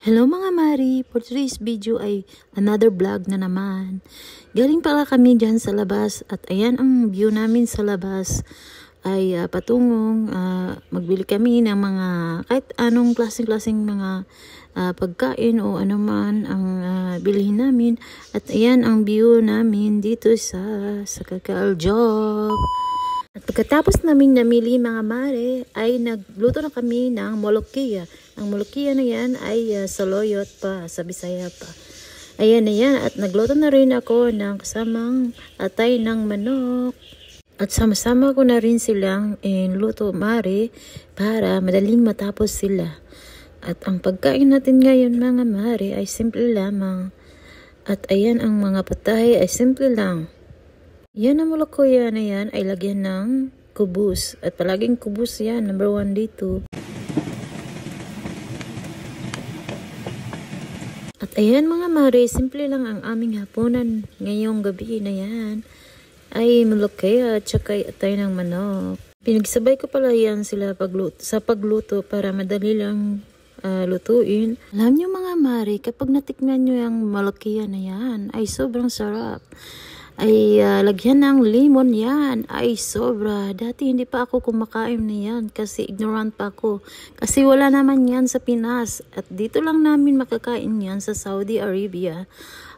Hello mga Mari, for today's video ay another vlog na naman. Galing pala kami dyan sa labas at ayan ang view namin sa labas ay patungong magbili kami ng mga kahit anong klaseng mga pagkain o anuman ang bilhin namin. At ayan ang view namin dito sa Cacao Job. At pagkatapos namin namili mga mare, ay nagluto na kami ng molokia. Ang molokia na yan ay saloyot pa, sa Bisaya pa. Ayan na yan. At nagluto na rin ako ng kasamang atay ng manok. At sama-sama ko na rin silang luto mare para madaling matapos sila. At ang pagkain natin ngayon mga mare ay simple lamang. At ayan ang mga patay ay simple lang. Yan ang molokia na yan ay lagyan ng kubus. At palaging kubus yan, number 1 dito. At ayan mga mare, simple lang ang aming hapunan ngayong gabi na yan. Ay molokia at saka atay ng manok. Pinagsabay ko pala yan sila sa pagluto para madali lang lutuin. Alam nyo mga mare, kapag natikman nyo yung molokia na yan, ay sobrang sarap. Ay lagyan ng lemon yan, ay sobra. Dati hindi pa ako kumakain na yan kasi ignorant pa ako. Kasi wala naman yan sa Pinas at dito lang namin makakain yan sa Saudi Arabia.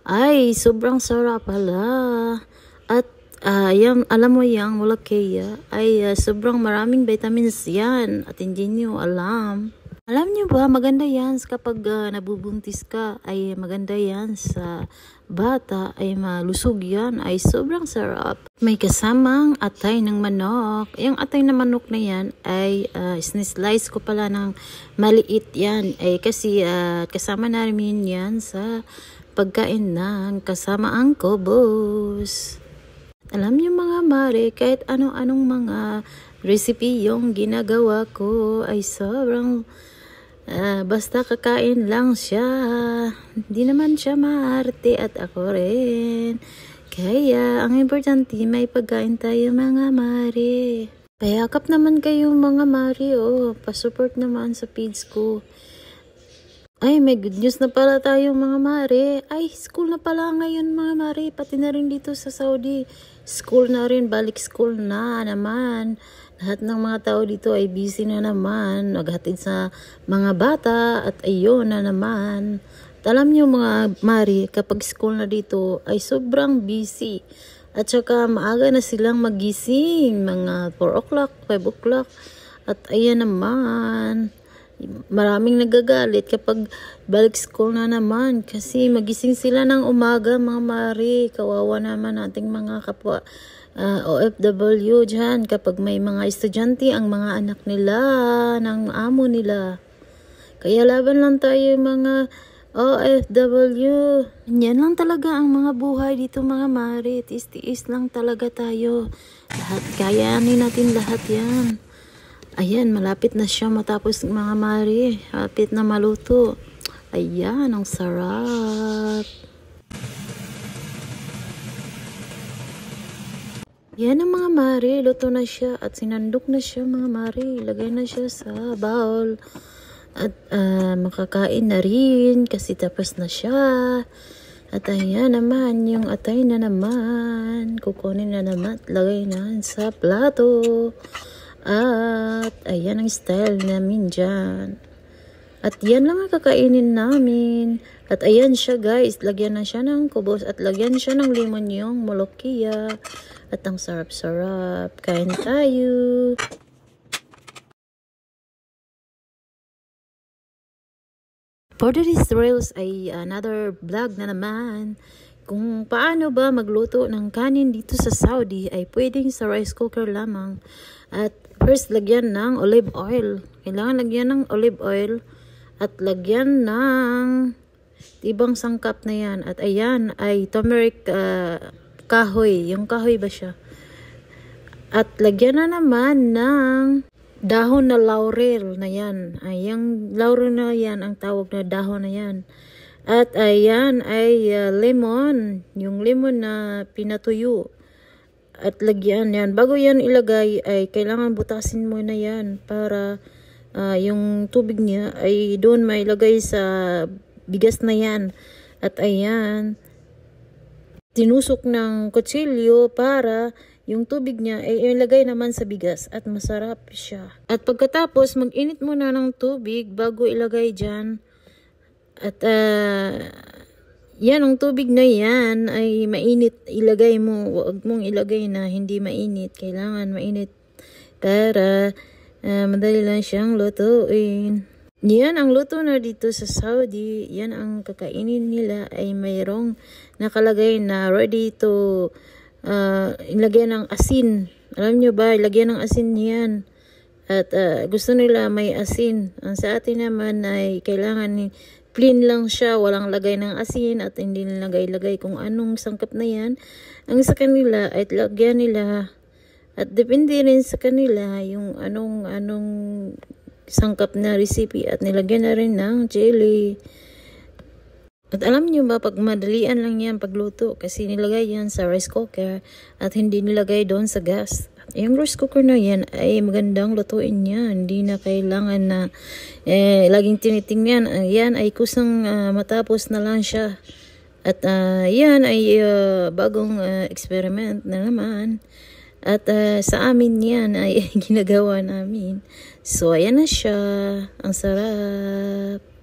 Ay sobrang sarap pala. At alam mo yang molokia ay sobrang maraming vitamins yan at hindi nyo alam. Alam niyo ba, maganda yan kapag nabubuntis ka, ay maganda yan sa bata, ay malusog yan, ay sobrang sarap. May kasamang atay ng manok. Yung atay ng manok na yan ay sinislice ko pala ng maliit yan. Ay kasi kasama namin yan sa pagkain ng kasama ang kubos. Alam niyo mga mare, kahit anong mga recipe yung ginagawa ko ay sobrang basta kakain lang siya. Hindi naman siya maarte at ako rin. Kaya ang importante may pagkain tayo mga mare. Payakap naman kayo mga mare, pasupport naman sa page ko. Ay, may good news na pala tayo mga mare. Ay, school na pala ngayon mga mare. Pati na rin dito sa Saudi. School na rin, balik school na naman. Lahat ng mga tao dito ay busy na naman. Naghatid sa mga bata at ayun na naman. At alam niyo mga mare, kapag school na dito ay sobrang busy. At saka maaga na silang magising. Mga 4 o'clock, 5 o'clock. At ayan naman. Maraming nagagalit kapag balik school na naman kasi magising sila ng umaga mga mare. Kawawa naman nating mga kapwa OFW dyan kapag may mga estudyante ang mga anak nila ng amo nila. Kaya laban lang tayo mga OFW. Yan lang talaga ang mga buhay dito mga mare. Tiis-tiis lang talaga tayo. Lahat kayanin natin lahat yan. Ayan, malapit na siya matapos mga mare. Malapit na maluto. Ayan, ang sarap. Yan ang mga mare. Luto na siya at sinandok na siya mga mare. Ilagay na siya sa bowl. At makakain na rin kasi tapos na siya. At ayan naman, yung atay na naman. Kukunin na naman at lagay na sa plato. At ayan ang style namin dyan. At yan lang ang kakainin namin. At ayan siya guys. Lagyan na siya ng kubos. At lagyan siya ng lemon yung molokia. At ang sarap-sarap. Kain tayo. For today's reels ay another vlog na naman. Kung paano ba magluto ng kanin dito sa Saudi ay pwedeng sa rice cooker lamang. At first, lagyan ng olive oil. Kailangan lagyan ng olive oil at lagyan ng ibang sangkap na yan. At ayan ay turmeric kahoy. Yung kahoy ba siya? At lagyan na naman ng dahon na laurel na yan. Ay, yung laurel na yan, ang tawag na dahon na yan. At ayan ay lemon. Yung lemon na pinatuyo. At lagyan yan. Bago yan ilagay ay kailangan butasin mo na yan para yung tubig niya ay doon mailagay sa bigas na yan. At ayan, tinusok ng kutsilyo para yung tubig niya ay ilagay naman sa bigas at masarap siya. At pagkatapos, mag-init muna ng tubig bago ilagay dyan. At yan, ang tubig na yan ay mainit. Ilagay mo, huwag mong ilagay na hindi mainit. Kailangan mainit para madali lang siyang lutuin. Yan ang luto na dito sa Saudi. Yan ang kakainin nila ay mayroong nakalagay na ready to ilagyan ng asin. Alam nyo ba, ilagyan ng asin yan. At gusto nila may asin. Ang sa atin naman ay kailangan plain lang siya, walang lagay ng asin at hindi nilagay-lagay kung anong sangkap na yan. Ang sa kanila ay lagyan nila at depende rin sa kanila yung anong sangkap na recipe at nilagyan na rin ng chili. At alam nyo ba, pag madalian lang yan pagluto kasi nilagay yan sa rice cooker at hindi nilagay doon sa gas. Yung rice cooker na yan ay magandang lutuin niya. Hindi na kailangan na laging tinitingnan. Yan ay kusang matapos na lang siya. At yan ay bagong experiment na naman. At sa amin yan ay ginagawa namin. So ayan na siya. Ang sarap.